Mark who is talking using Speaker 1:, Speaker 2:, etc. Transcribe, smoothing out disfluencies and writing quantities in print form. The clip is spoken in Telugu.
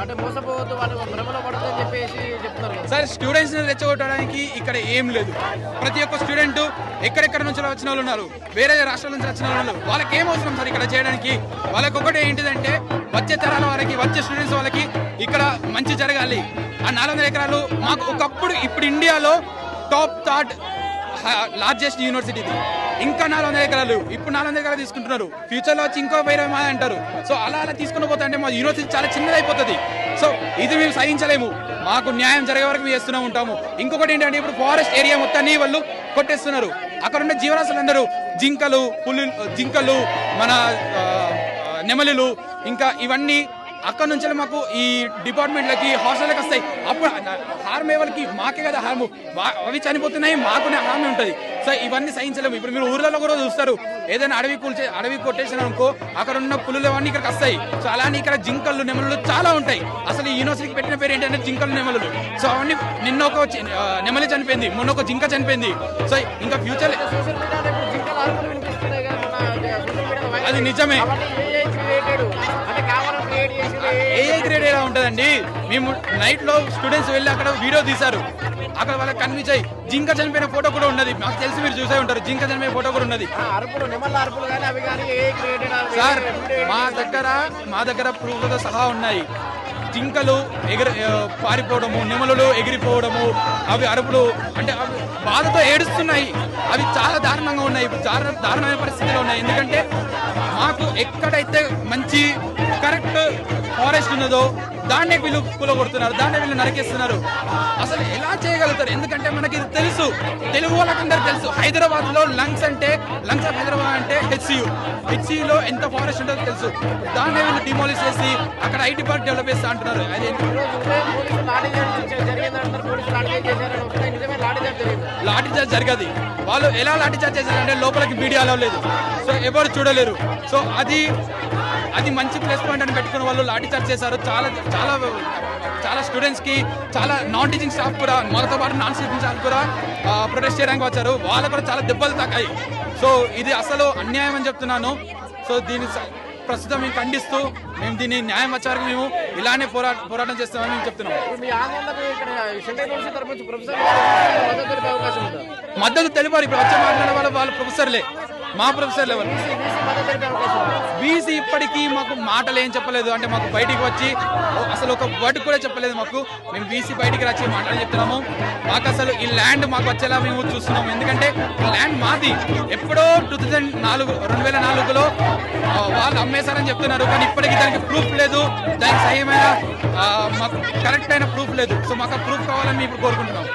Speaker 1: అంటే మోసపోవద్దు వాళ్ళు భ్రమలో పడుతుందని చెప్పేసి చెప్తున్నారు కదా
Speaker 2: సార్. స్టూడెంట్స్ ని రెచ్చగొట్టడానికి ఇక్కడ ఏం లేదు. ప్రతి ఒక్క స్టూడెంట్ ఎక్కడెక్కడ నుంచి వచ్చిన వాళ్ళు ఉన్నారు, వేరే రాష్ట్రాల నుంచి వచ్చిన వాళ్ళు ఉన్నారు. వాళ్ళకి ఏం అవసరం సార్ ఇక్కడ చేయడానికి? వాళ్ళకి ఒకటి ఏంటిదంటే వచ్చే తరాల వాళ్ళకి, వచ్చే స్టూడెంట్స్ వాళ్ళకి ఇక్కడ మంచి జరగాలి. ఆ 400 ఎకరాలు మాకు ఒకప్పుడు, ఇప్పుడు ఇండియాలో టాప్ థాట్ లార్జెస్ట్ యూనివర్సిటీది. ఇంకా 400 ఎకరాలు, ఇప్పుడు 400 ఎకరాలు తీసుకుంటున్నారు. ఫ్యూచర్ లో వచ్చి ఇంకో వేరే అంటారు. సో అలా తీసుకుని పోతా అంటే మా యూనివర్సిటీ చాలా చిన్నదైపోతుంది. సో ఇది మేము సహించలేము. మాకు న్యాయం జరిగే వరకు మేము చేస్తూనే ఉంటాము. ఇంకొకటి ఏంటంటే ఇప్పుడు ఫారెస్ట్ ఏరియా మొత్తాన్ని వాళ్ళు కొట్టేస్తున్నారు. అక్కడ ఉండే జీవరాశులందరూ జింకలు, మన నెమలిలు, ఇంకా ఇవన్నీ అక్కడ నుంచి మాకు ఈ డిపార్ట్మెంట్లకి, హాస్టల్కి వస్తాయి. అప్పుడు హార్మ్ వాళ్ళకి మాకే కదా హార్మ్. అవి చనిపోతున్నాయి, మాకునే హార్మ్ ఉంటుంది. సో ఇవన్నీ సహించలేము. ఇప్పుడు మీరు ఊర్లలో కూడా చూస్తారు, ఏదైనా అడవి కొట్టేసిన అనుకో, అక్కడ ఉన్న పులులు అవన్నీ ఇక్కడికి వస్తాయి. సో అలానే ఇక్కడ జింకలు, నెమలు చాలా ఉంటాయి. అసలు ఈ యూనివర్సిటీకి పెట్టిన పేరు ఏంటంటే జింకలు, నెమలు. సో అవన్నీ నిన్న ఒక నెమలి చనిపోయింది, మొన్న ఒక జింక చనిపోయింది. సో ఇంకా ఫ్యూచర్ అది నిజమే. ఏఐ గ్రేడ్ ఎలా ఉంటుందండి? మేము నైట్ లో స్టూడెంట్స్ వెళ్ళి అక్కడ వీడియో తీశారు. అక్కడ వాళ్ళకి కనిపించాయి. జింక చనిపోయిన ఫోటో కూడా ఉన్నది. మాకు తెలిసి మీరు చూసే ఉంటారు, జింక చనిపోయిన ఫోటో కూడా ఉన్నది. సార్ మా దగ్గర ప్రూఫ్లతో సహా ఉన్నాయి. జింకలు పారిపోవడము, నెమలులు ఎగిరిపోవడము, అవి అరుపులు అంటే అవి బాధతో ఏడుస్తున్నాయి. అవి చాలా దారుణంగా ఉన్నాయి. చాలా దారుణమైన పరిస్థితిలో ఉన్నాయి. ఎందుకంటే మాకు ఎక్కడైతే మంచి కరెక్ట్ ఫారెస్ట్ ఉన్నదో దాన్నే వీళ్ళు కూలగొడుతున్నారు, దాన్నే వీళ్ళు నరికేస్తున్నారు. అసలు ఎలా చేయగలుగుతారు? ఎందుకంటే మనకి ఇది తెలుసు, తెలుగు వాళ్ళకందరూ తెలుసు. హైదరాబాద్ లో లంగ్స్ ఆఫ్ హైదరాబాద్ అంటే హెచ్సిలో ఎంత ఫారెస్ట్ ఉంటుందో తెలుసు. దాన్నే వీళ్ళు డిమాలిష్ చేసి అక్కడ ఐటీ పార్క్ డెవలప్ చేస్తా అంటున్నారు. అది లాఠీచార్జ్ జరగదు. వాళ్ళు ఎలా లాఠీచార్జ్ చేశారంటే లోపలికి మీడియాలో లేదు, సో ఎవరు చూడలేరు. సో అది మంచి ప్లస్ పాయింట్ అని పెట్టుకుని వాళ్ళు లాఠీచార్జ్ చేశారు. చాలా స్టూడెంట్స్ కి, చాలా నాన్ టీచింగ్ స్టాఫ్ కూడా, మాతో పాటు నాన్ టీచింగ్ స్టాఫ్ కూడా ప్రొటెస్ట్ చేయడానికి వచ్చారు. వాళ్ళకు కూడా చాలా దెబ్బలు తాకాయి. సో ఇది అసలు అన్యాయం అని చెప్తున్నాను. సో దీన్ని ప్రస్తుతం మేము ఖండిస్తూ మేము దీన్ని న్యాయం వచ్చే వరకు మేము ఇలానే పోరాటం చేస్తామని మేము చెప్తున్నాం. మద్దతు తెలిపారు. ఇప్పుడు వచ్చే మాట్లాడే వాళ్ళ ప్రొఫెసర్లే, మా ప్రొఫెసర్ లెవెల్. బీసీ ఇప్పటికీ మాకు మాటలు ఏం చెప్పలేదు. అంటే మాకు బయటికి వచ్చి అసలు ఒక వర్డ్ కూడా చెప్పలేదు మాకు. మేము బీసీ బయటికి వచ్చి మాటలు చెప్తున్నాము. మాకు అసలు ఈ ల్యాండ్ మాకు వచ్చేలా మేము చూస్తున్నాము. ఎందుకంటే ఈ ల్యాండ్ మాది. ఎప్పుడో 2004లో వాళ్ళు అమ్మేశారని చెప్తున్నారు. కానీ ఇప్పటికీ దానికి ప్రూఫ్ లేదు, దానికి సహజమైన మాకు కరెక్ట్ అయిన ప్రూఫ్ లేదు. సో మాకు ప్రూఫ్ కావాలని మేము ఇప్పుడు కోరుకుంటున్నాం.